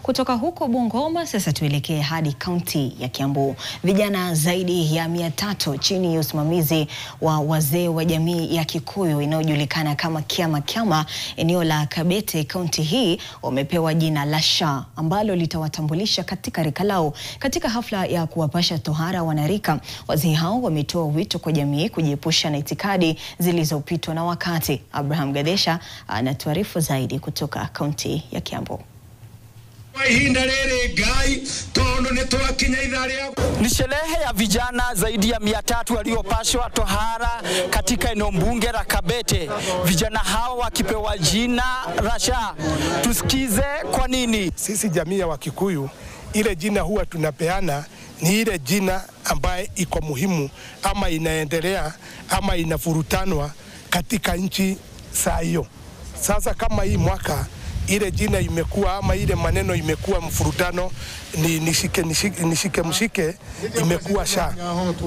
Kutoka huko Bungoma sasa tuelekee hadi kaunti ya Kiambu. Vijana zaidi ya 300 chini ya usimamizi wa wazee wa jamii ya Kikuyu inayojulikana kama Kiama eneo la Kabete, kaunti hii, wamepewa jina la SHA ambalo litawatambulisha katika rika lao. Katika hafla ya kuwapasha tohara wanarika, wazee hao wametoa wito kwa jamii kujiepusha na itikadi zilizopitwa na wakati. Abraham Gadesha anatuarifu zaidi kutoka kaunti ya Kiambu. Ni sherehe ya vijana zaidi ya 300 waliopashwa tohara katika eneo bunge la Kabete. Vijana hao wakipewa jina la SHA. Tusikize kwa nini. Sisi jamii ya Wakikuyu, ile jina huwa tunapeana ni ile jina ambaye iko muhimu ama inaendelea ama inafurutanwa katika nchi saa hiyo. Sasa kama hii mwaka ile jina imekuwa ama ile maneno imekuwa mfurutano ni nishike mshike imekuwa SHA.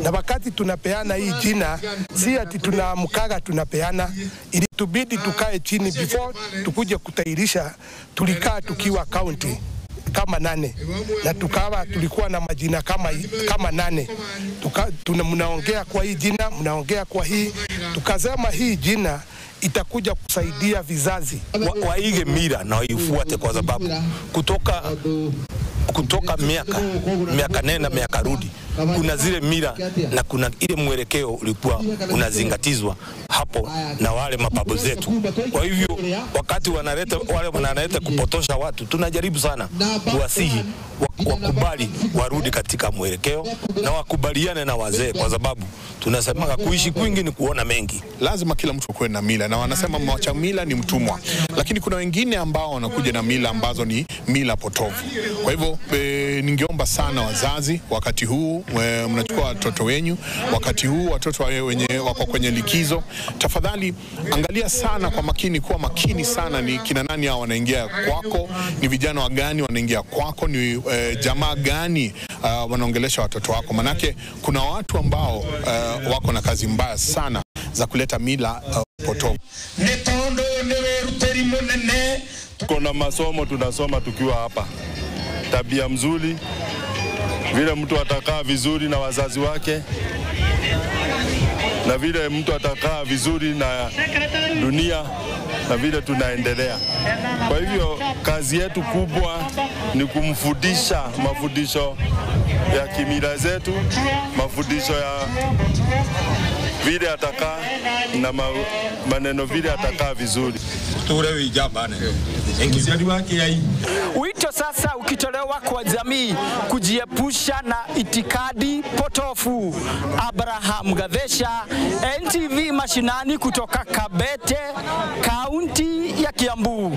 Na wakati tunapeana hii jina si ati tunaamkaga tunapeana, ili tubidi tukae chini before tukuje kutairisha. Tulikaa tukiwa county kama 8 na tulikuwa na majina kama 8. Mnaongea kwa hii jina, mnaongea kwa hii, tukasema hii jina itakuja kusaidia vizazi waige mila na waifuate, kwa sababu kutoka miaka nenda miaka rudi kuna zile mila na kuna ile mwelekeo ulikuwa unazingatizwa hapo na wale mababu zetu. Kwa hivyo wakati wanaleta kupotosha watu, tunajaribu sana kuwasihi wakubali warudi katika mwelekeo na wakubaliane na wazee, kwa sababu tunasema kuishi kwingi ni kuona mengi. Lazima kila mtu kuwe na mila, na wanasema mwacha mila ni mtumwa, lakini kuna wengine ambao wanakuja na mila ambazo ni mila potofu. Kwa hivyo ningeomba sana wazazi, wakati huu mnachukua watoto wenyu, wakati huu watoto wenye wako kwenye likizo, tafadhali angalia sana kwa makini, kuwa makini sana ni kina nani hao wanaingia kwako, ni vijana wa gani wanaingia kwako, ni jamaa gani wanaongelesha watoto wako. Manake kuna watu ambao wako na kazi mbaya sana za kuleta mila potofu. Kuna masomo tunasoma tukiwa hapa, tabia mzuri, vile mtu atakaa vizuri na wazazi wake, na vile mtu atakaa vizuri na dunia, na vile tunaendelea. Kwa hivyo kazi yetu kubwa ni kumfundisha mafundisho ya kimila zetu, mafundisho ya vile atakaa na maneno vile atakaa vizuri. Wito sasa ukitolewa kwa jamii kujiepusha na itikadi potofu. Abraham Gadesha, NTV Mashinani, kutoka Kabete, kaunti ya Kiambu.